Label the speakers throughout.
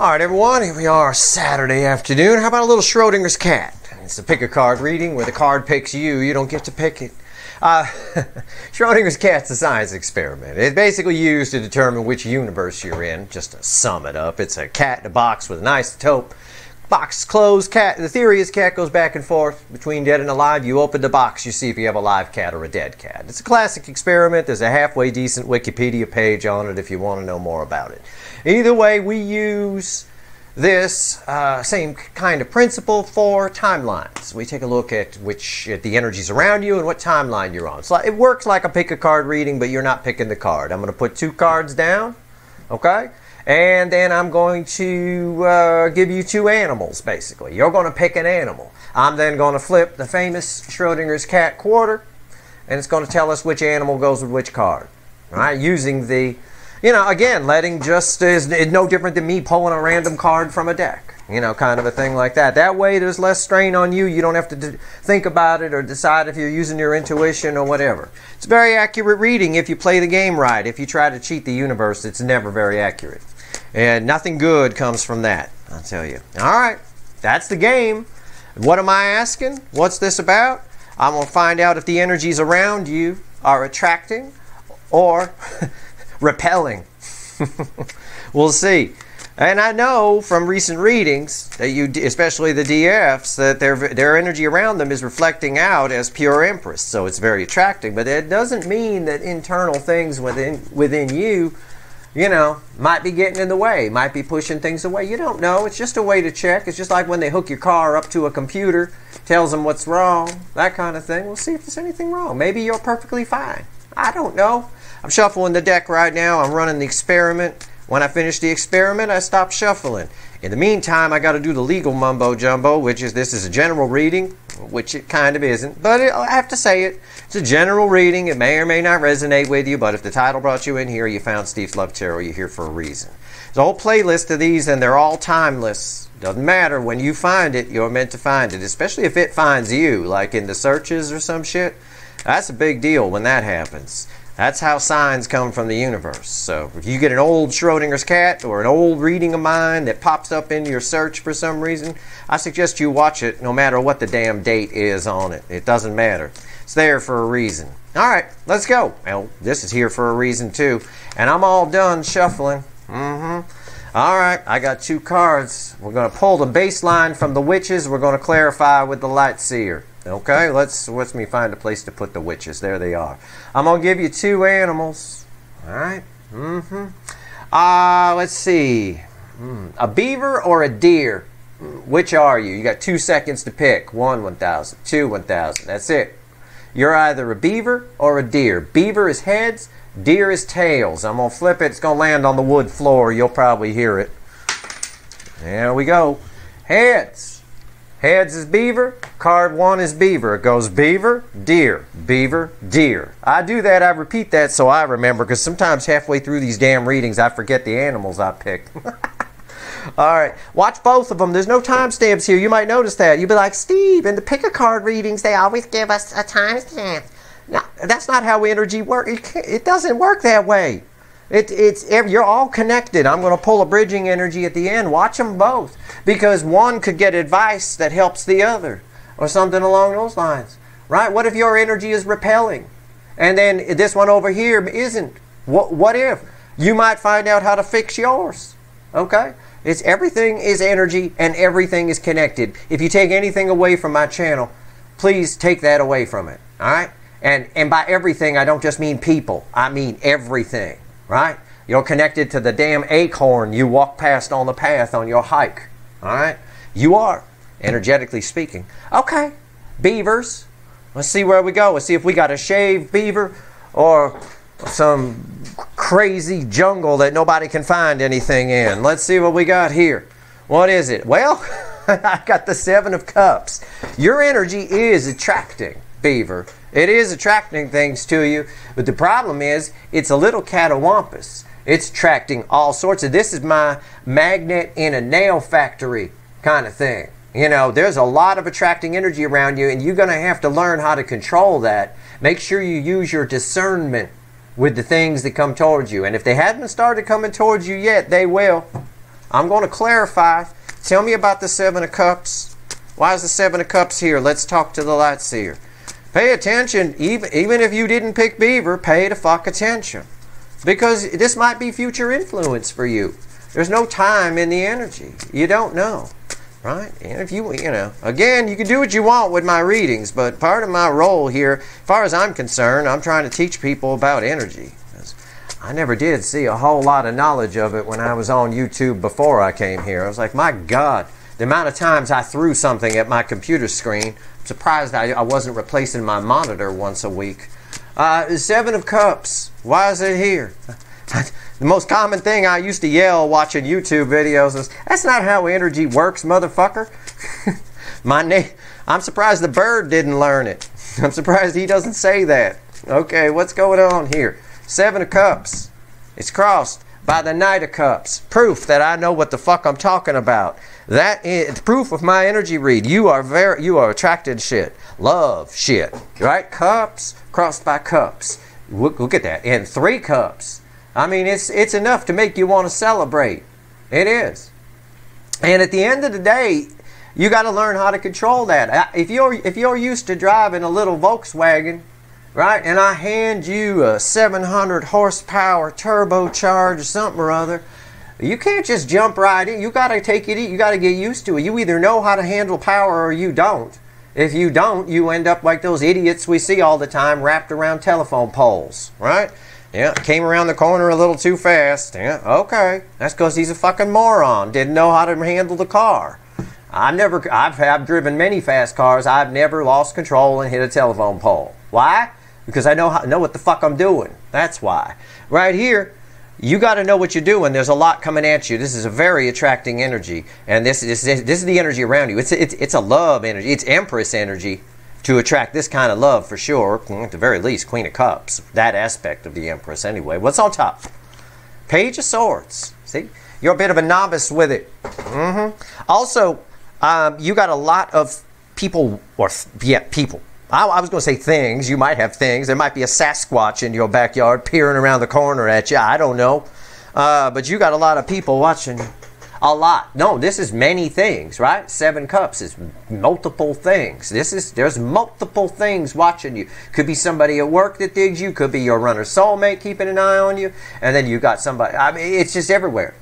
Speaker 1: Alright everyone, here we are Saturday afternoon. How about a little Schrodinger's cat? It's a pick a card reading where the card picks you. You don't get to pick it. Schrodinger's cat's a science experiment. It's basically used to determine which universe you're in. Just to sum it up, it's a cat in a box with an isotope. Box is closed. Cat. The theory is cat goes back and forth between dead and alive. You open the box, you see if you have a live cat or a dead cat. It's a classic experiment. There's a halfway decent Wikipedia page on it if you want to know more about it. Either way, we use this same kind of principle for timelines. We take a look at the energies around you and what timeline you're on. So it works like a pick a card reading, but you're not picking the card. I'm going to put two cards down, okay? And then I'm going to give you two animals, basically. You're going to pick an animal. I'm then going to flip the famous Schrodinger's cat quarter, and it's going to tell us which animal goes with which card. All right, using the, again, letting just is no different than me pulling a random card from a deck. Kind of a thing like that. That way there's less strain on you. You don't have to think about it or decide if you're using your intuition or whatever. It's a very accurate reading if you play the game right. If you try to cheat the universe, it's never very accurate. And nothing good comes from that, I'll tell you. All right, that's the game. What am I asking? What's this about? I'm going to find out if the energies around you are attracting or repelling. We'll see. And I know from recent readings that especially the DFs, that their energy around them is reflecting out as pure Empress. So it's very attracting. But it doesn't mean that internal things within you, might be getting in the way, might be pushing things away. You don't know. It's just a way to check. It's just like when they hook your car up to a computer, tells them what's wrong, that kind of thing. We'll see if there's anything wrong. Maybe you're perfectly fine. I don't know. I'm shuffling the deck right now. I'm running the experiment. When I finish the experiment, I stop shuffling. In the meantime, I got to do the legal mumbo jumbo, which is this is a general reading, which it kind of isn't, but I have to say it. It's a general reading. It may or may not resonate with you, but if the title brought you in here, you found Steve's Love Tarot, you're here for a reason. There's a whole playlist of these, and they're all timeless. Doesn't matter. When you find it, you're meant to find it, especially if it finds you, like in the searches or some shit. That's a big deal when that happens. That's how signs come from the universe. So if you get an old Schrodinger's cat or an old reading of mine that pops up in your search for some reason, I suggest you watch it no matter what the damn date is on it. It doesn't matter. It's there for a reason. All right, let's go. Well, this is here for a reason too. And I'm all done shuffling. All right, I got two cards. We're going to pull the baseline from the witches. We're going to clarify with the light seer. Okay, let's me find a place to put the witches. There they are. I'm going to give you two animals. All right. Let's see. A beaver or a deer? Which are you? You got 2 seconds to pick. 1, 1,000. 2, 1,000. That's it. You're either a beaver or a deer. Beaver is heads. Deer is tails. I'm going to flip it. It's going to land on the wood floor. You'll probably hear it. There we go. Heads. Heads is beaver, card 1 is beaver. It goes beaver, deer, beaver, deer. I do that, I repeat that so I remember, because sometimes halfway through these damn readings I forget the animals I picked. Alright, watch both of them. There's no timestamps here. You might notice that. You'll be like, Steve, in the pick-a-card readings they always give us a timestamp. No, that's not how energy works. It doesn't work that way. You're all connected. I'm going to pull a bridging energy at the end. Watch them both. Because one could get advice that helps the other. Or something along those lines. Right? What if your energy is repelling? And then this one over here isn't. What if? You might find out how to fix yours. Okay? Everything is energy and everything is connected. If you take anything away from my channel, please take that away from it. Alright? And by everything, I don't just mean people. I mean everything. Right? You're connected to the damn acorn you walk past on the path on your hike. Alright? You are, energetically speaking. Okay. Beavers. Let's see where we go. Let's see if we got a shaved beaver or some crazy jungle that nobody can find anything in. Let's see what we got here. What is it? Well, I got the 7 of Cups. Your energy is attracting, beaver. It is attracting things to you, but the problem is it's a little catawampus. It's attracting all sorts of, this is my magnet in a nail factory kind of thing. There's a lot of attracting energy around you, and you're going to have to learn how to control that. Make sure you use your discernment with the things that come towards you. And if they haven't started coming towards you yet, they will. I'm going to clarify. Tell me about the Seven of Cups. Why is the Seven of Cups here? Let's talk to the light seer. Pay attention. Even if you didn't pick Beaver, pay the fuck attention. Because this might be future influence for you. There's no time in the energy. You don't know. Right? And if you know, again, you can do what you want with my readings, but part of my role here, as far as I'm concerned, I'm trying to teach people about energy. I never did see a whole lot of knowledge of it when I was on YouTube before I came here. I was like, my God, the amount of times I threw something at my computer screen. I'm surprised I wasn't replacing my monitor once a week. Seven of Cups. Why is it here? The most common thing I used to yell watching YouTube videos is, that's not how energy works, motherfucker. I'm surprised the bird didn't learn it. I'm surprised he doesn't say that. Okay, what's going on here? Seven of Cups. It's crossed by the Knight of Cups. Proof that I know what the fuck I'm talking about. That is proof of my energy read. You are attracted shit. Love shit. Right? Cups crossed by cups. Look at that. And 3 cups. I mean, it's enough to make you want to celebrate. It is. And at the end of the day, you got to learn how to control that. If you're used to driving a little Volkswagen, right, and I hand you a 700 horsepower turbocharged something or other, you can't just jump right in. You got to take it. You got to get used to it. You either know how to handle power or you don't. If you don't, you end up like those idiots we see all the time wrapped around telephone poles, right? Yeah, came around the corner a little too fast. Yeah, okay. That's because he's a fucking moron. Didn't know how to handle the car. I've driven many fast cars. I've never lost control and hit a telephone pole. Why? Because I know what the fuck I'm doing. That's why. Right here, you got to know what you're doing. There's a lot coming at you. This is a very attracting energy, and this is the energy around you. It's a love energy. It's Empress energy to attract this kind of love for sure. At the very least, Queen of Cups. That aspect of the Empress anyway. What's on top? Page of Swords. See, you're a bit of a novice with it. Also, you got a lot of people, people. I was going to say things. You might have things. There might be a Sasquatch in your backyard peering around the corner at you. I don't know. But you got a lot of people watching. A lot. No, this is many things, right? 7 cups is multiple things. There's multiple things watching you. Could be somebody at work that digs you. Could be your runner soulmate keeping an eye on you. And then you got somebody. I mean, it's just everywhere.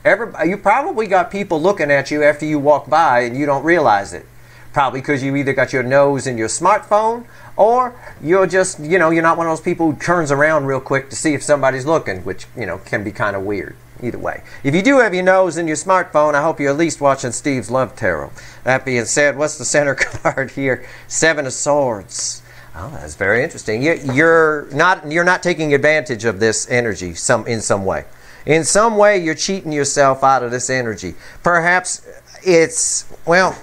Speaker 1: You probably got people looking at you after you walk by and you don't realize it. Probably because you either got your nose in your smartphone or you're just, you're not one of those people who turns around real quick to see if somebody's looking, which, can be kind of weird. Either way. If you do have your nose in your smartphone, I hope you're at least watching Steve's Love Tarot. That being said, what's the center card here? 7 of Swords. Oh, that's very interesting. You're not taking advantage of this energy in some way. In some way, you're cheating yourself out of this energy. Perhaps it's, well,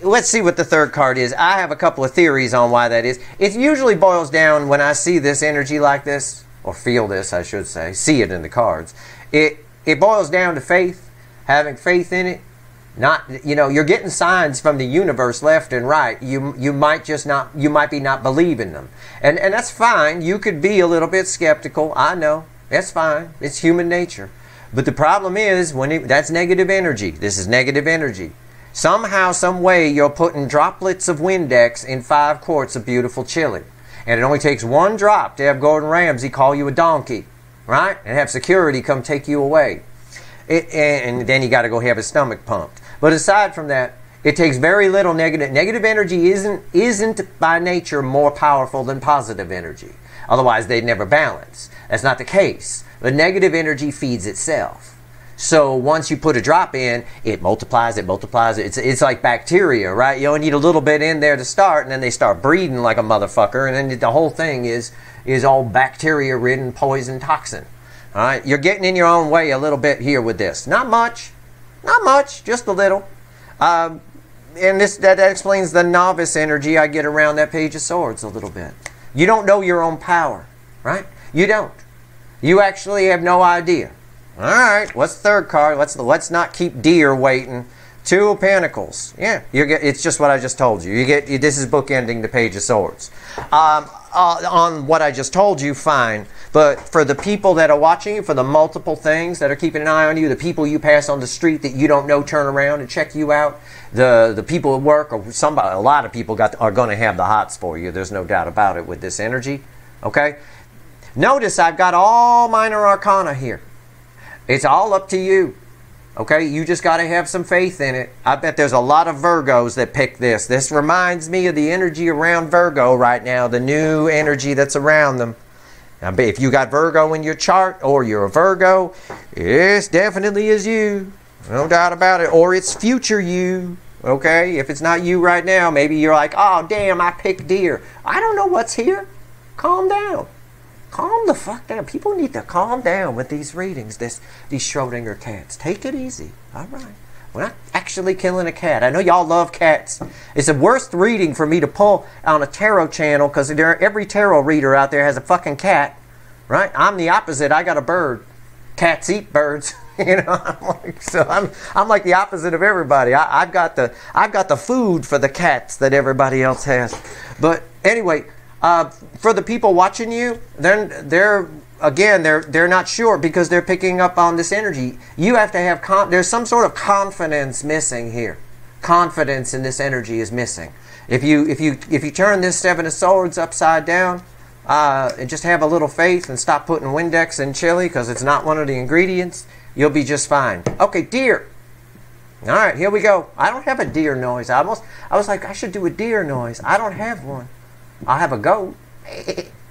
Speaker 1: let's see what the third card is. I have a couple of theories on why that is. It usually boils down when I see this energy like this, or feel this, I should say, see it in the cards. It boils down to faith, having faith in it. Not, you're getting signs from the universe left and right. You might be not believing them. And that's fine. You could be a little bit skeptical. I know. That's fine. It's human nature. But the problem is, that's negative energy. This is negative energy. Somehow, some way, you're putting droplets of Windex in 5 quarts of beautiful chili. And it only takes 1 drop to have Gordon Ramsay call you a donkey, right? And have security come take you away. And then you got to go have his stomach pumped. But aside from that, it takes very little negative. Negative energy isn't by nature more powerful than positive energy. Otherwise, they'd never balance. That's not the case. The negative energy feeds itself. So once you put a drop in, it multiplies. It's like bacteria, right? You only need a little bit in there to start, and then they start breeding like a motherfucker, and then the whole thing is all bacteria-ridden poison toxin. All right? You're getting in your own way a little bit here with this. Not much, just a little. And that explains the novice energy I get around that Page of Swords a little bit. You don't know your own power, right? You don't. You actually have no idea. All right, what's the third card? Let's not keep deer waiting. 2 of Pentacles. Yeah, it's just what I just told you. This is bookending the Page of Swords. on what I just told you, fine. But for the people that are watching you, for the multiple things that are keeping an eye on you, the people you pass on the street that you don't know turn around and check you out, the people at work, or somebody, a lot of people are going to have the hots for you. There's no doubt about it with this energy. Okay? Notice I've got all minor arcana here. It's all up to you. Okay? You just got to have some faith in it. I bet there's a lot of Virgos that pick this. This reminds me of the energy around Virgo right now, the new energy that's around them. Now, if you got Virgo in your chart, or you're a Virgo, it definitely is you. No doubt about it. Or it's future you. Okay? If it's not you right now, maybe you're like, oh, damn, I picked deer. I don't know what's here. Calm down. Calm the fuck down. People need to calm down with these readings, these Schrodinger cats. Take it easy. All right. We're not actually killing a cat. I know y'all love cats. It's the worst reading for me to pull on a tarot channel because every tarot reader out there has a fucking cat. Right? I'm the opposite. I got a bird. Cats eat birds. You know, I'm like the opposite of everybody. I've got the food for the cats that everybody else has. But anyway, for the people watching you, they're not sure because they're picking up on this energy. You have to have there's some sort of confidence missing here. Confidence in this energy is missing. If you turn this Seven of Swords upside down, and just have a little faith and stop putting Windex in chili because it's not one of the ingredients, you'll be just fine. Okay, deer. All right, here we go. I don't have a deer noise. I was like, I should do a deer noise. I don't have one. I'll have a goat.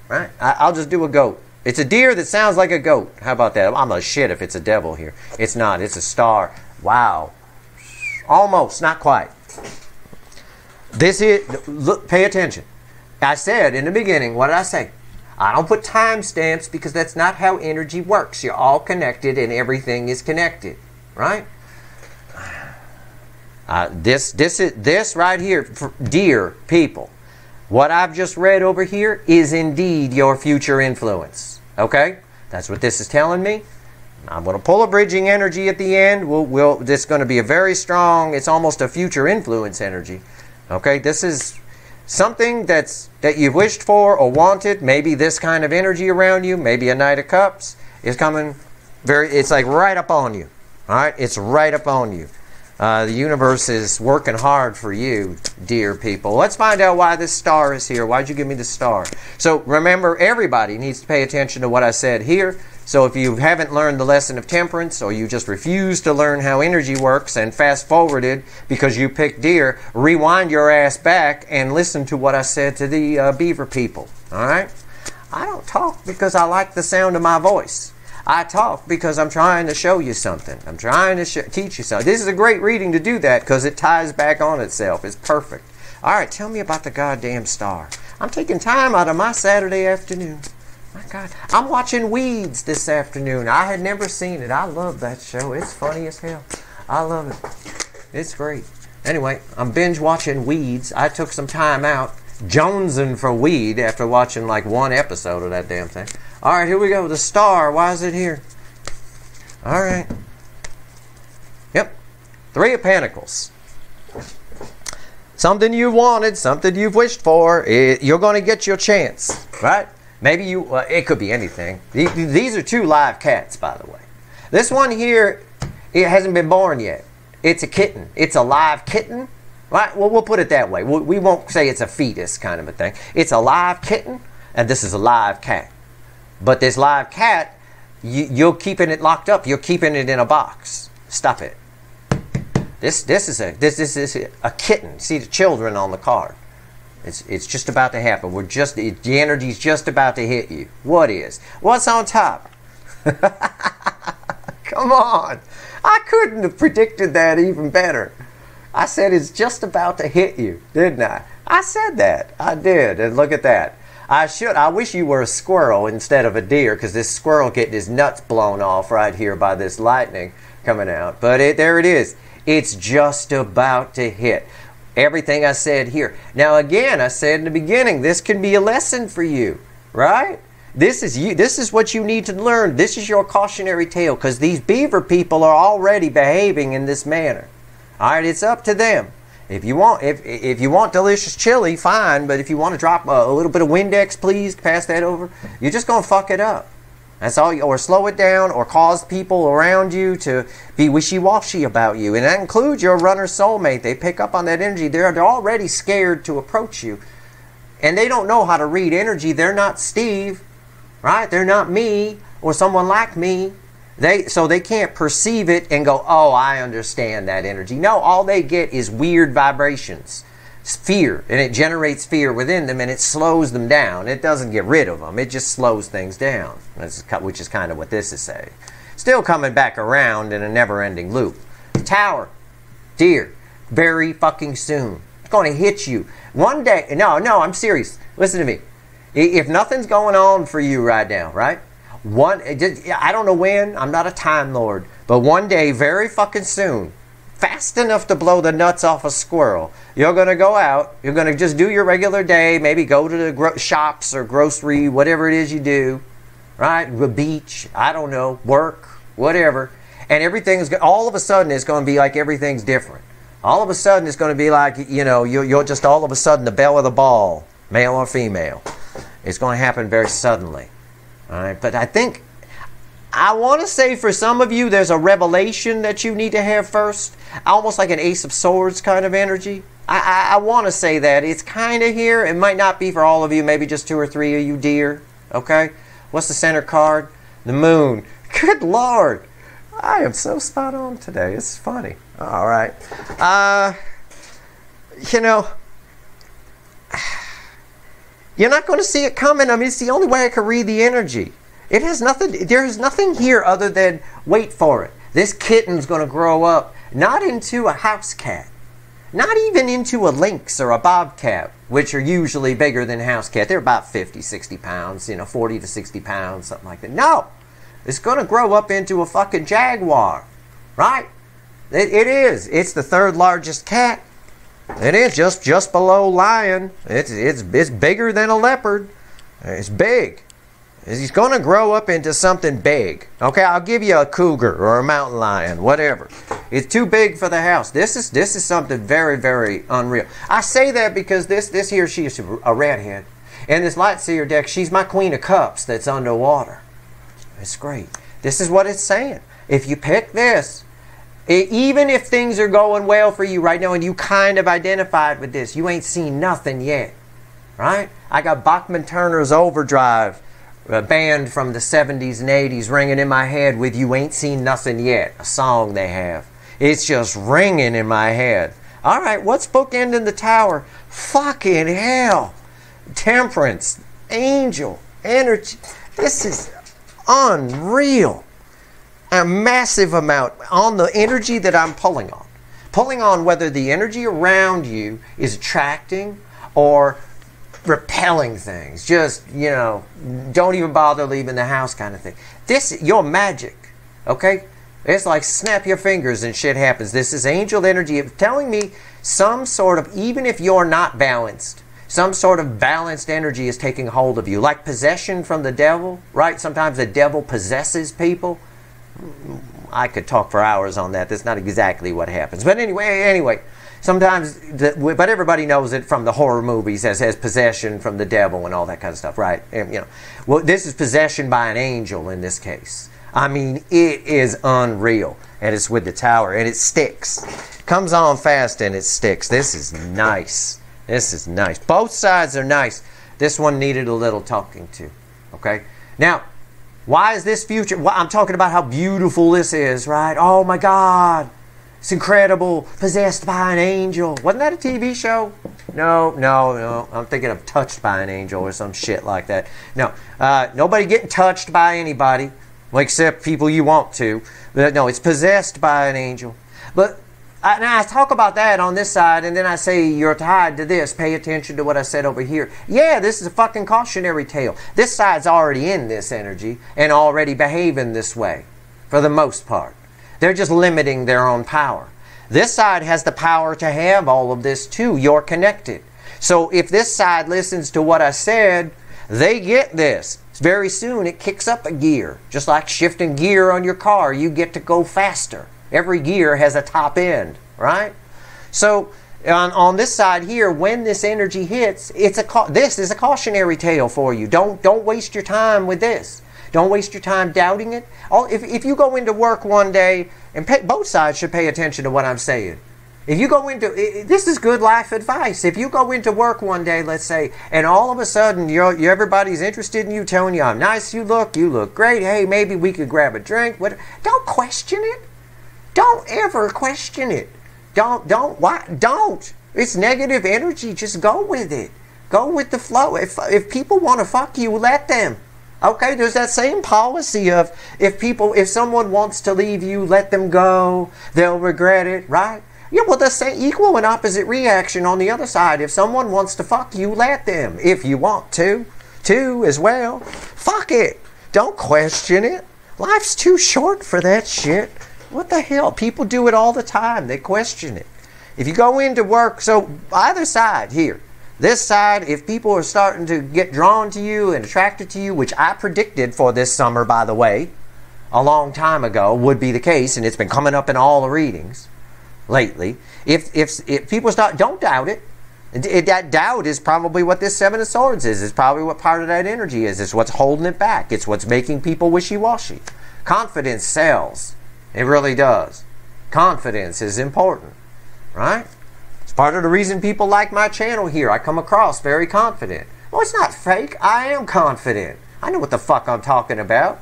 Speaker 1: Right? I'll just do a goat. It's a deer that sounds like a goat. How about that? I'm a shit if it's a devil here. It's not. It's a star. Wow. Almost. Not quite. This is... Look, pay attention. I said in the beginning, what did I say? I don't put timestamps because that's not how energy works. You're all connected and everything is connected. Right? This right here, for dear people, what I've just read over here is indeed your future influence. Okay? That's what this is telling me. I'm going to pull a bridging energy at the end. This is going to be a very strong, it's almost a future influence energy. Okay? This is something that you've wished for or wanted. Maybe this kind of energy around you, maybe a Knight of Cups is coming. It's like right up on you. All right? It's right up on you. The universe is working hard for you, dear people. Let's find out why this star is here. Why'd you give me the star? So remember, everybody needs to pay attention to what I said here. So if you haven't learned the lesson of temperance, or you just refuse to learn how energy works and fast forwarded because you picked deer, rewind your ass back and listen to what I said to the beaver people. All right? I don't talk because I like the sound of my voice. I talk because I'm trying to show you something. I'm trying to teach you something. This is a great reading to do that because it ties back on itself. It's perfect. All right, tell me about the goddamn star. I'm taking time out of my Saturday afternoon. My God, I'm watching Weeds this afternoon. I had never seen it. I love that show. It's funny as hell. I love it. It's great. Anyway, I'm binge watching Weeds. I took some time out, jonesing for weed after watching like one episode of that damn thing. All right, here we go. The star. Why is it here? All right. Yep. Three of Pentacles. Something you wanted, something you've wished for. You're going to get your chance, right? Maybe you, it could be anything. These are two live cats, by the way. This one here, it hasn't been born yet. It's a kitten. It's a live kitten. Right? Well, we'll put it that way. We won't say it's a fetus kind of a thing. It's a live kitten, and this is a live cat. But this live cat, you're keeping it locked up. You're keeping it in a box. Stop it. This is a kitten. See the children on the card. It's just about to happen. The energy's just about to hit you. What is? What's on top? Come on. I couldn't have predicted that even better. I said it's just about to hit you, didn't I? I said that. I did. And look at that. I wish you were a squirrel instead of a deer, because this squirrel getting his nuts blown off right here by this lightning coming out. But there it is. It's just about to hit. Everything I said here. Now again, I said in the beginning, this can be a lesson for you, right? This is what you need to learn. This is your cautionary tale, because these beaver people are already behaving in this manner. All right, it's up to them. If you want delicious chili, fine. But if you want to drop a little bit of Windex, please pass that over. You're just gonna fuck it up. That's all. Or slow it down, or cause people around you to be wishy-washy about you, and that includes your runner soulmate. They pick up on that energy. They're already scared to approach you, and they don't know how to read energy. They're not Steve, right? They're not me or someone like me. So they can't perceive it and go, oh, I understand that energy. No, all they get is weird vibrations. It's fear, and it generates fear within them, and it slows them down. It doesn't get rid of them. It just slows things down, which is kind of what this is saying. Still coming back around in a never-ending loop. Tower, dear, very fucking soon. It's going to hit you. One day, no, I'm serious. Listen to me. If nothing's going on for you right now, right? I don't know when, I'm not a time lord, but one day, very fucking soon, fast enough to blow the nuts off a squirrel, you're going to go out, you're going to just do your regular day, maybe go to the shops or grocery, whatever it is you do, right? The beach, I don't know, work, whatever, and everything's, all of a sudden it's going to be like everything's different. All of a sudden it's going to be like, you're just all of a sudden the belle of the ball, male or female. It's going to happen very suddenly. All right, but I want to say for some of you, there's a revelation that you need to have first, almost like an Ace of Swords kind of energy. I want to say that. It's kind of here. It might not be for all of you, maybe just 2 or 3 of you, dear. Okay? What's the center card? The moon. Good Lord. I am so spot on today. It's funny. All right. You're not going to see it coming. I mean, it's the only way I can read the energy. It has nothing. There's nothing here other than wait for it. This kitten's going to grow up not into a house cat, not even into a lynx or a bobcat, which are usually bigger than a house cat. They're about 50, 60 pounds, 40 to 60 pounds, something like that. No, it's going to grow up into a fucking jaguar, right? It is. It's the 3rd largest cat. It is just below lion. It's bigger than a leopard. It's big. He's going to grow up into something big. Okay, I'll give you a cougar or a mountain lion, whatever. It's too big for the house. This is something very, very unreal. I say that because this here, she is a redhead. And this Lightseer deck, she's my Queen of Cups that's underwater. It's great. This is what it's saying. If you pick this, even if things are going well for you right now and you kind of identified with this, you ain't seen nothing yet, right? I got Bachman Turner's Overdrive, a band from the 70s and 80s, ringing in my head with You Ain't Seen Nothing Yet, a song they have. It's just ringing in my head. All right, what's bookending the tower? Fucking hell. Temperance, angel, energy. This is unreal. A massive amount on the energy that I'm pulling on. Pulling on whether the energy around you is attracting or repelling things. Just, don't even bother leaving the house kind of thing. You're magic, okay? It's like snap your fingers and shit happens. This is angel energy telling me some sort of, even if you're not balanced, some sort of balanced energy is taking hold of you. Like possession from the devil, right? Sometimes the devil possesses people. I could talk for hours on that. That's not exactly what happens. But anyway, sometimes, but everybody knows it from the horror movies as possession from the devil and all that kind of stuff, right? And, well, this is possession by an angel in this case. I mean, it is unreal. And it's with the tower. And it sticks. Comes on fast and it sticks. This is nice. This is nice. Both sides are nice. This one needed a little talking to. Okay? Now, why is this future? Well, I'm talking about how beautiful this is, right? Oh my God. It's incredible. Possessed by an angel. Wasn't that a TV show? No. I'm thinking of Touched by an Angel or some shit like that. No. Nobody getting touched by anybody. Well, except people you want to. But no, it's possessed by an angel. But I talk about that on this side, and then I say you're tied to this. Pay attention to what I said over here. Yeah, this is a fucking cautionary tale. This side's already in this energy and already behaving this way, for the most part. They're just limiting their own power. This side has the power to have all of this too. You're connected. So if this side listens to what I said, they get this. Very soon it kicks up a gear. Just like shifting gear on your car, you get to go faster. Every gear has a top end, right? So On this side here, when this energy hits, this is a cautionary tale for you. Don't waste your time with this. Don't waste your time doubting it. If you go into work one day, and both sides should pay attention to what I'm saying. If you go into, this is good life advice. If you go into work one day, let's say, and all of a sudden everybody's interested in you, telling you how nice you look great, hey, maybe we could grab a drink. Don't question it. Don't ever question it. Don't. It's negative energy. Just go with it. Go with the flow. If people want to fuck you, let them. Okay, there's that same policy of if someone wants to leave you, let them go. They'll regret it, right? Yeah, well, the same equal and opposite reaction on the other side. If someone wants to fuck you, let them. If you want to as well. Fuck it. Don't question it. Life's too short for that shit. What the hell? People do it all the time. They question it. If you go into work, so either side here, this side, if people are starting to get drawn to you and attracted to you, which I predicted for this summer, by the way, a long time ago, would be the case, and it's been coming up in all the readings lately. If people start, don't doubt it. That doubt is probably what this Seven of Swords is. It's probably what part of that energy is. It's what's holding it back. It's what's making people wishy-washy. Confidence sells. It really does. Confidence is important, right? It's part of the reason people like my channel here. I come across very confident. Well, it's not fake. I am confident. I know what the fuck I'm talking about.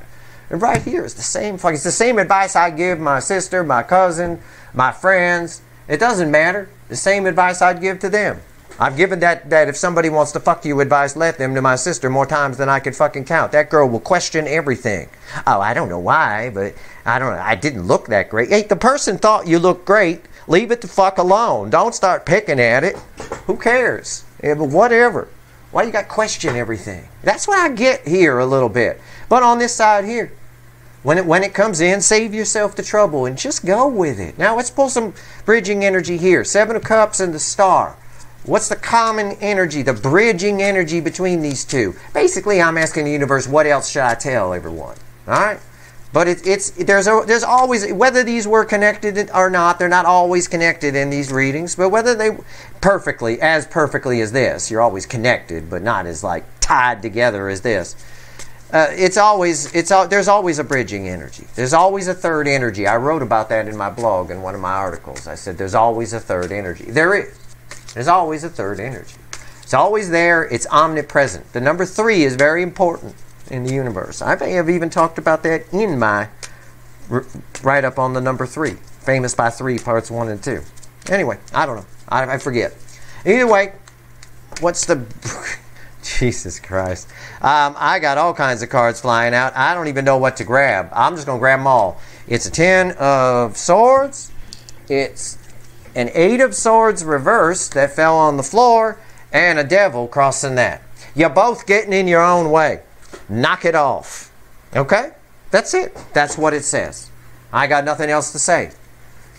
Speaker 1: And right here, it's the same advice I give my sister, my cousin, my friends. It doesn't matter. The same advice I'd give to them. I've given that if somebody wants to fuck you advice, let them, to my sister more times than I can fucking count. That girl will question everything. Oh, I don't know why, but I don't know. I didn't look that great. Hey, the person thought you looked great. Leave it the fuck alone. Don't start picking at it. Who cares? Yeah, but whatever. Why you got to question everything? That's what I get here a little bit. But on this side here, when it comes in, save yourself the trouble and just go with it. Now let's pull some bridging energy here. Seven of Cups and the Star. What's the common energy, the bridging energy between these two? Basically, I'm asking the universe, what else should I tell everyone? All right? But there's always, whether these were connected or not, they're not always connected in these readings, but whether they as perfectly as this, you're always connected, but not as like tied together as this. There's always a bridging energy. There's always a third energy. I wrote about that in my blog in one of my articles. I said there's always a third energy. There is. There's always a third energy. It's always there. It's omnipresent. The number 3 is very important in the universe. I may have even talked about that in my write-up on the number 3. Famous by 3, parts 1 and 2. Anyway, I don't know. I forget. Either way, what's the... Jesus Christ. I got all kinds of cards flying out. I don't even know what to grab. I'm just going to grab them all. It's a 10 of Swords. It's an 8 of Swords reversed that fell on the floor, and a Devil crossing that. You're both getting in your own way. Knock it off. Okay? That's it. That's what it says. I got nothing else to say.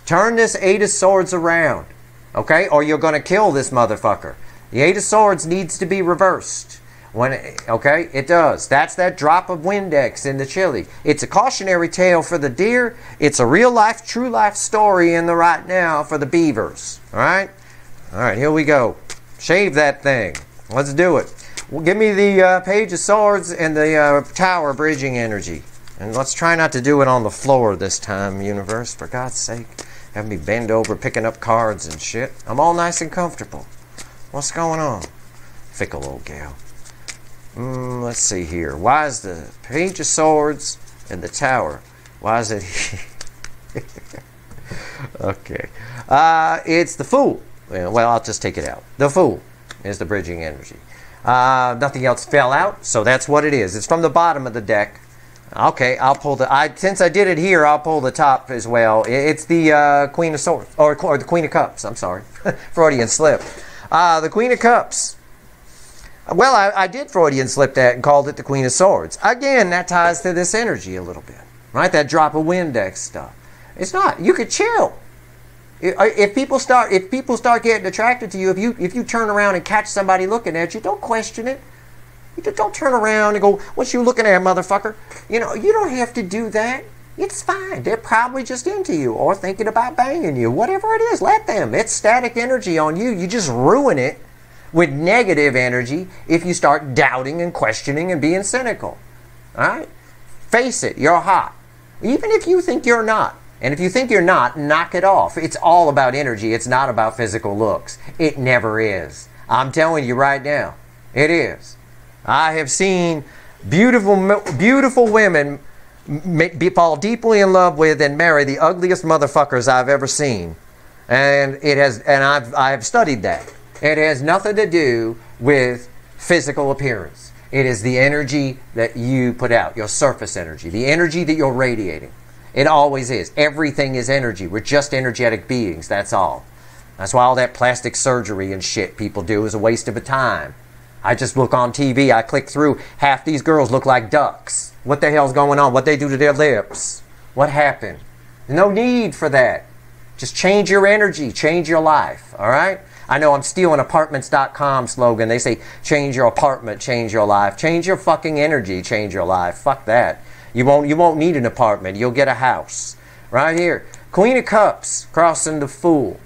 Speaker 1: Turn this 8 of Swords around. Okay? Or you're going to kill this motherfucker. The 8 of Swords needs to be reversed. Okay? It does. That's that drop of Windex in the chili. It's a cautionary tale for the deer. It's a real life, true life story in the right now for the beavers. Alright? Alright, here we go. Shave that thing. Let's do it. Well, give me the Page of Swords and the Tower bridging energy. And let's try not to do it on the floor this time, universe. For God's sake. Have me bend over picking up cards and shit. I'm all nice and comfortable. What's going on? Fickle old gal. Let's see here. Why is the Page of Swords and the Tower? Why is it here? Okay. It's the Fool. Well, I'll just take it out. The Fool is the bridging energy. Nothing else fell out, so that's what it is. It's from the bottom of the deck. Okay, I'll pull since I did it here, I'll pull the top as well. It's the Queen of Swords, or the Queen of Cups. I'm sorry. Freudian slip. The Queen of Cups. Well, I did Freudian slip that and called it the Queen of Swords. Again, that ties to this energy a little bit, right? That drop of Windex stuff. It's not. You could chill. If people start getting attracted to you, if you turn around and catch somebody looking at you, don't question it. You don't turn around and go, "What you looking at, motherfucker?" You know, you don't have to do that. It's fine. They're probably just into you or thinking about banging you. Whatever it is, let them. It's static energy on you. You just ruin it with negative energy if you start doubting and questioning and being cynical. All right? Face it, you're hot. Even if you think you're not. And if you think you're not, knock it off. It's all about energy. It's not about physical looks. It never is. I'm telling you right now, it is. I have seen beautiful women fall deeply in love with and marry the ugliest motherfuckers I've ever seen. And I've studied that. It has nothing to do with physical appearance. It is the energy that you put out, your surface energy, the energy that you're radiating. It always is. Everything is energy. We're just energetic beings, that's all. That's why all that plastic surgery and shit people do is a waste of a time. I just look on TV, I click through, half these girls look like ducks. What the hell's going on? What they do to their lips? What happened? No need for that. Just change your energy, change your life, all right? I know I'm stealing apartments.com slogan. They say, change your apartment, change your life. Change your fucking energy, change your life. Fuck that. You won't need an apartment. You'll get a house. Right here. Queen of Cups crossing the Fool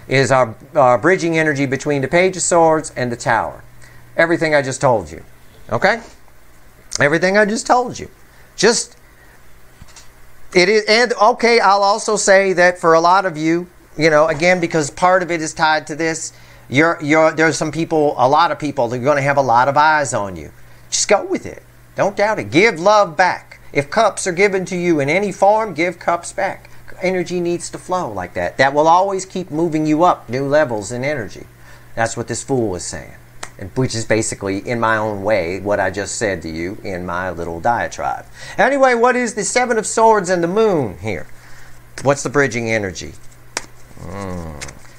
Speaker 1: is our bridging energy between the Page of Swords and the Tower. Everything I just told you. Okay? Everything I just told you. It is, and okay, I'll also say that for a lot of you, you know, again, because part of it is tied to this, there's some people, a lot of people that are going to have a lot of eyes on you. Just go with it. Don't doubt it. Give love back. If cups are given to you in any form, give cups back. Energy needs to flow like that. That will always keep moving you up new levels in energy. That's what this Fool is saying. And which is basically, in my own way, what I just said to you in my little diatribe. Anyway, what is the Seven of Swords and the Moon here? What's the bridging energy?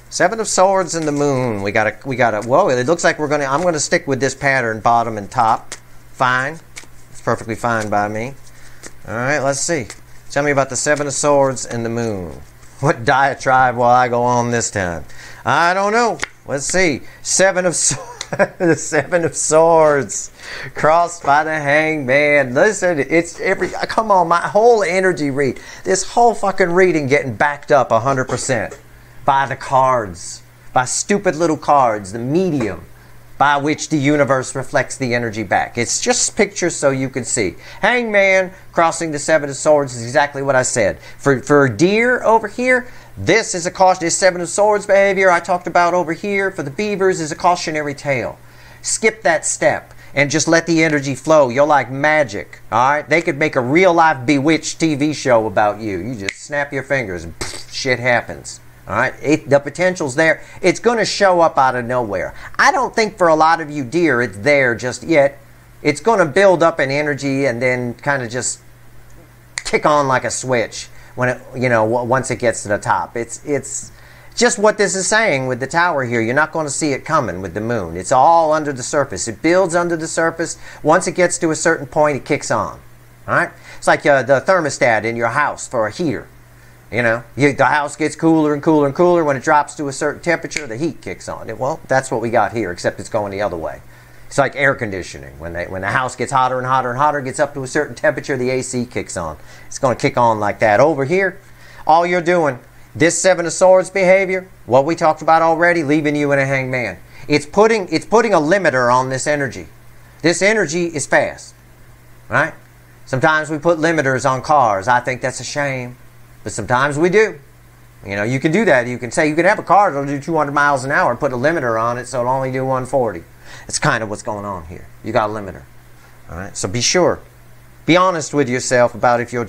Speaker 1: Seven of Swords and the Moon. We gotta. Whoa! It looks like I'm gonna stick with this pattern, bottom and top. Fine. It's perfectly fine by me. All right. Let's see. Tell me about the Seven of Swords and the Moon. What diatribe will I go on this time? I don't know. Let's see. The Seven of Swords crossed by the Hangman. Listen, come on, my whole energy read. This whole fucking reading getting backed up 100% by the cards, by stupid little cards, the medium by which the universe reflects the energy back. It's just pictures so you can see. Hangman crossing the Seven of Swords is exactly what I said. For deer over here, this is a caution. This Seven of Swords behavior I talked about over here for the beavers is a cautionary tale. Skip that step and just let the energy flow. You're like magic, all right? They could make a real-life Bewitched TV show about you. You just snap your fingers and shit happens, all right? The potential's there. It's going to show up out of nowhere. I don't think for a lot of you deer it's there just yet. It's going to build up in energy and then kind of just kick on like a switch. When it, once it gets to the top. It's just what this is saying with the Tower here. You're not going to see it coming with the Moon. It's all under the surface. It builds under the surface. Once it gets to a certain point, it kicks on. All right? It's like the thermostat in your house for a heater. The house gets cooler and cooler and cooler. When it drops to a certain temperature, the heat kicks on. Well, that's what we got here, except it's going the other way. It's like air conditioning. When the house gets hotter and hotter and hotter, gets up to a certain temperature, the AC kicks on. It's going to kick on like that. Over here, all you're doing, this Seven of Swords behavior, what we talked about already, leaving you in a hangman. It's putting a limiter on this energy. This energy is fast, right? Sometimes we put limiters on cars. I think that's a shame, but sometimes we do. You can do that. You can say you can have a car that'll do 200 miles an hour and put a limiter on it so it'll only do 140. That's kind of what's going on here. You got a limiter. All right. So be sure. Be honest with yourself about if you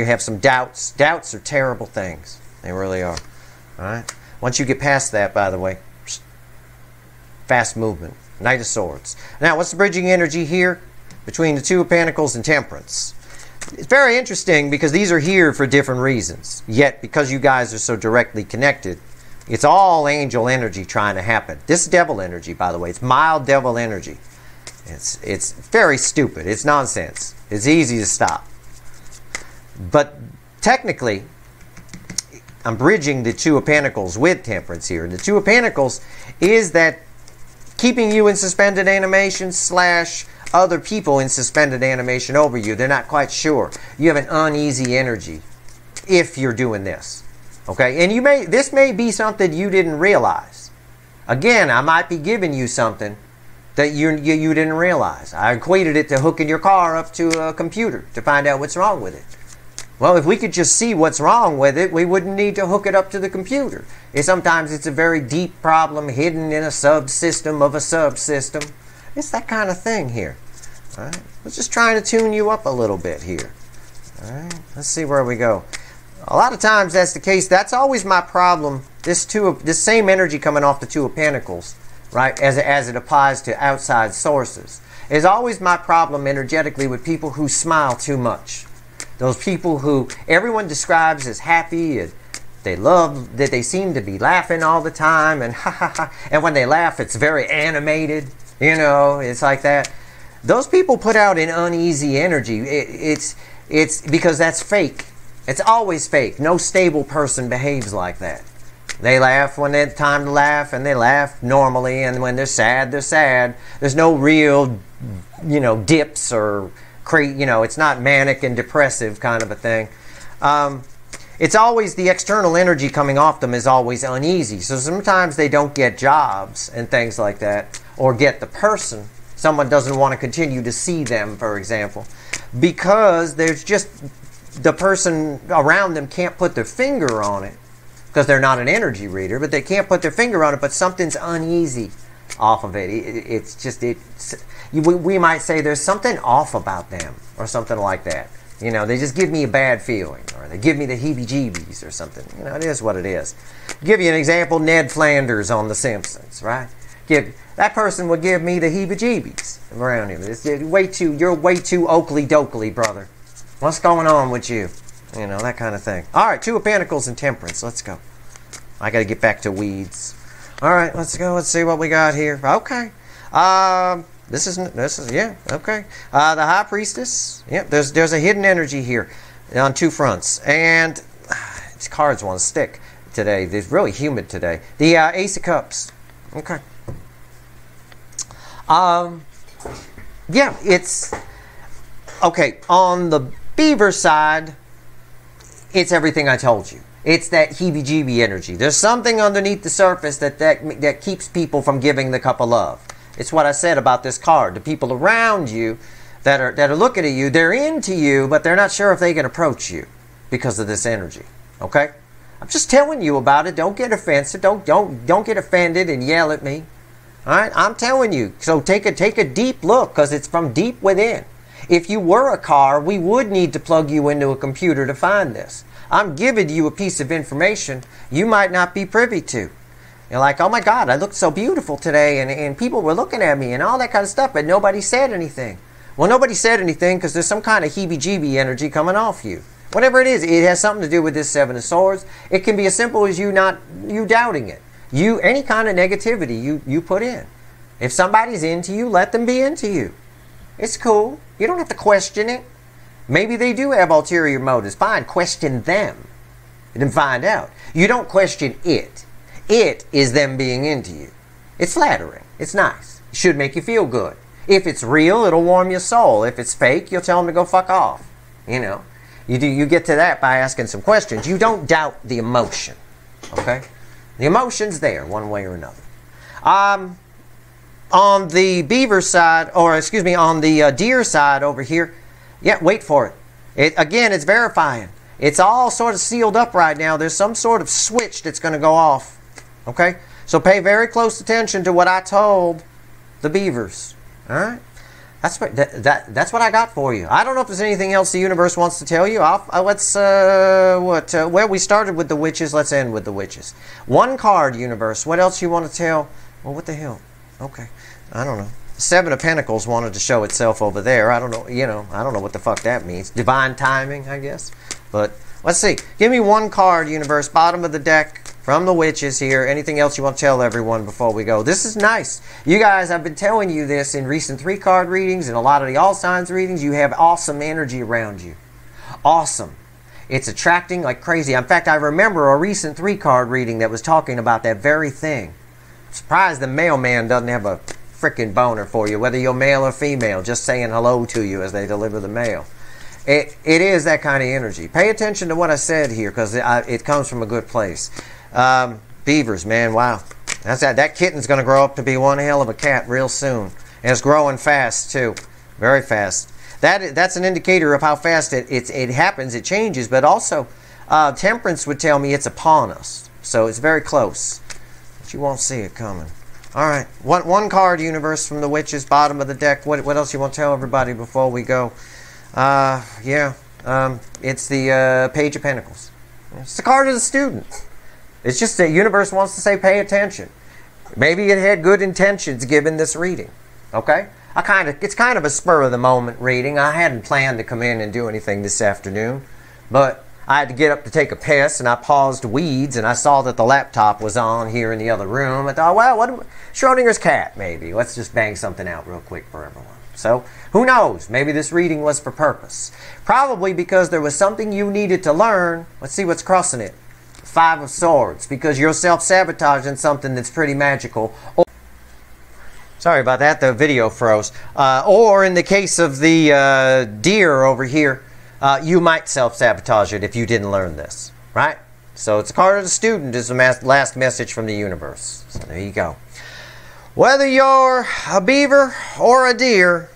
Speaker 1: have some doubts. Doubts are terrible things. They really are. All right. Once you get past that, by the way, fast movement. Knight of Swords. Now, what's the bridging energy here between the Two of Pentacles and Temperance? It's very interesting because these are here for different reasons. Yet, because you guys are so directly connected, it's all angel energy trying to happen. This devil energy, by the way, it's mild devil energy. It's very stupid. It's nonsense. It's easy to stop. But technically, I'm bridging the Two of Pentacles with Temperance here. The Two of Pentacles is that keeping you in suspended animation / other people in suspended animation over you. They're not quite sure. You have an uneasy energy if you're doing this. Okay? And this may be something you didn't realize. Again, I might be giving you something that you didn't realize. I equated it to hooking your car up to a computer to find out what's wrong with it. Well, if we could just see what's wrong with it, we wouldn't need to hook it up to the computer. Sometimes it's a very deep problem hidden in a subsystem of a subsystem. It's that kind of thing here. All right? We're just trying to tune you up a little bit here. All right? Let's see where we go. A lot of times that's the case. That's always my problem. This same energy coming off the Two of Pentacles, right, as it applies to outside sources, is always my problem energetically with people who smile too much. Those people who everyone describes as happy, and they love that they seem to be laughing all the time, and ha ha ha. And when they laugh, it's very animated. You know, it's like that. Those people put out an uneasy energy. It's because that's fake. It's always fake. No stable person behaves like that. They laugh when it's time to laugh, and they laugh normally. And when they're sad, they're sad. There's no real, dips or it's not manic and depressive kind of a thing. It's always the external energy coming off them is always uneasy. So sometimes they don't get jobs and things like that, or get the person. Someone doesn't want to continue to see them, for example, because there's just the person around them can't put their finger on it because they're not an energy reader, but they can't put their finger on it, but something's uneasy off of it. We might say there's something off about them or something like that. They just give me a bad feeling, or they give me the heebie-jeebies or something. It is what it is. Give you an example, Ned Flanders on The Simpsons, right? That person would give me the heebie-jeebies around him. You're way too Oakley-dokley, brother. What's going on with you? That kind of thing. All right, Two of Pentacles and Temperance. Let's go. I got to get back to weeds. All right, let's go. Let's see what we got here. Okay. This is okay. The High Priestess. Yep, there's a hidden energy here on two fronts. And these cards want to stick today. It's really humid today. The Ace of Cups. Okay. Yeah, it's okay. On the Beaver side, it's everything I told you. It's that heebie-jeebie energy. There's something underneath the surface that keeps people from giving the cup of love. It's what I said about this card. The people around you that are looking at you, they're into you, but they're not sure if they can approach you because of this energy. Okay? I'm just telling you about it. Don't get offensive. Don't get offended and yell at me. All right? I'm telling you. So take a deep look, because it's from deep within. If you were a car, we would need to plug you into a computer to find this. I'm giving you a piece of information you might not be privy to. You're like, oh my God, I looked so beautiful today, and people were looking at me and all that kind of stuff, but nobody said anything. Well, nobody said anything because there's some kind of heebie-jeebie energy coming off you. Whatever it is, it has something to do with this Seven of Swords. It can be as simple as you doubting it. Any kind of negativity you put in. If somebody's into you, let them be into you. It's cool. You don't have to question it. Maybe they do have ulterior motives. Fine, question them and then find out. You don't question it. It is them being into you. It's flattering. It's nice. It should make you feel good. If it's real, it'll warm your soul. If it's fake, you'll tell them to go fuck off. You get to that by asking some questions. You don't doubt the emotion. Okay? The emotion's there one way or another. On the Beaver side, on the Deer side over here, yeah, wait for it. Again, it's verifying. It's all sort of sealed up right now. There's some sort of switch that's going to go off. Okay? So pay very close attention to what I told the Beavers. All right? That's what I got for you. I don't know if there's anything else the universe wants to tell you. Where we started with the witches, let's end with the witches. One card, universe. What else you want to tell? Well, what the hell? Okay. I don't know. Seven of Pentacles wanted to show itself over there. I don't know, I don't know what the fuck that means. Divine timing, I guess. But let's see. Give me one card, universe. Bottom of the deck from the witches here. Anything else you want to tell everyone before we go? This is nice. You guys, I've been telling you this in recent 3-card readings and a lot of the all signs readings. You have awesome energy around you. Awesome. It's attracting like crazy. In fact, I remember a recent 3-card reading that was talking about that very thing. I'm surprised the mailman doesn't have a freaking boner for you, whether you're male or female, just saying hello to you as they deliver the mail. It is that kind of energy. Pay attention to what I said here, because it comes from a good place. Beavers, man, wow. That kitten's going to grow up to be one hell of a cat real soon. And it's growing fast, too. Very fast. That's an indicator of how fast it happens. It changes, but also temperance would tell me it's upon us. So it's very close. But you won't see it coming. All right. One card, universe, from the witches, bottom of the deck. What else you want to tell everybody before we go? It's the Page of Pentacles. It's the card of the student. It's just the universe wants to say pay attention. Maybe it had good intentions given this reading. Okay? It's kind of a spur of the moment reading. I hadn't planned to come in and do anything this afternoon, but I had to get up to take a piss, and I paused weeds, and I saw that the laptop was on here in the other room. I thought, well, Schrodinger's cat, maybe. Let's just bang something out real quick for everyone. So, who knows? Maybe this reading was for purpose. Probably because there was something you needed to learn. Let's see what's crossing it. Five of Swords. Because you're self-sabotaging something that's pretty magical. Sorry about that. The video froze. Or in the case of the deer over here, you might self-sabotage it if you didn't learn this. Right? So it's a card of the student is the last message from the universe. So there you go. Whether you're a beaver or a deer,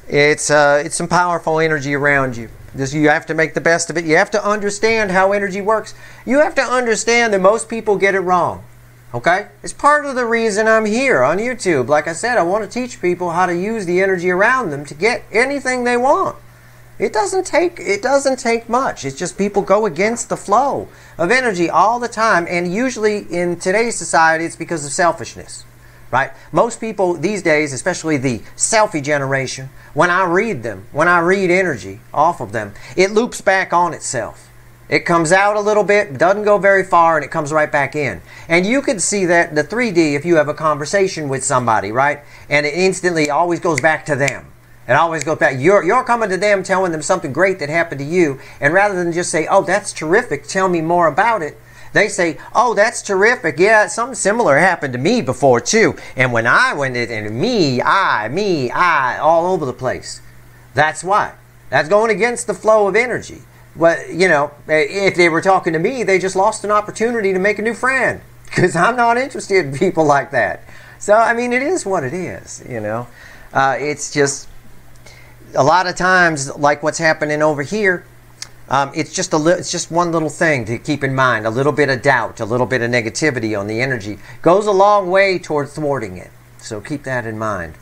Speaker 1: it's some powerful energy around you. You have to make the best of it. You have to understand how energy works. You have to understand that most people get it wrong. Okay? It's part of the reason I'm here on YouTube. Like I said, I want to teach people how to use the energy around them to get anything they want. It doesn't take much. It's just people go against the flow of energy all the time, and usually in today's society it's because of selfishness. Right? Most people these days, especially the selfie generation, when I read them, when I read energy off of them, it loops back on itself. It comes out a little bit, doesn't go very far, and it comes right back in. And you can see that in the 3D if you have a conversation with somebody, right? And it instantly always goes back to them. It always goes back. You're coming to them, telling them something great that happened to you, and rather than just say, oh, that's terrific, tell me more about it, they say, oh, that's terrific. Yeah, something similar happened to me before, too. And when I went in, and me, I, all over the place. That's why. That's going against the flow of energy. Well, you know, if they were talking to me, they just lost an opportunity to make a new friend. Because I'm not interested in people like that. So, I mean, it is what it is, you know. It's just, a lot of times, like what's happening over here, it's just one little thing to keep in mind. A little bit of doubt, a little bit of negativity on the energy goes a long way toward thwarting it. So keep that in mind.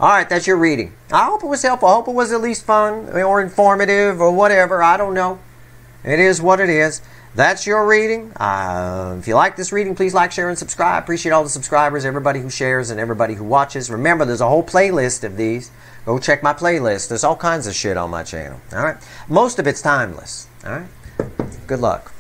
Speaker 1: All right, that's your reading. I hope it was helpful. I hope it was at least fun or informative or whatever. I don't know. It is what it is. That's your reading. If you like this reading, please like, share, and subscribe. Appreciate all the subscribers, everybody who shares, and everybody who watches. Remember, there's a whole playlist of these. Go check my playlist. There's all kinds of shit on my channel. All right? Most of it's timeless. All right? Good luck.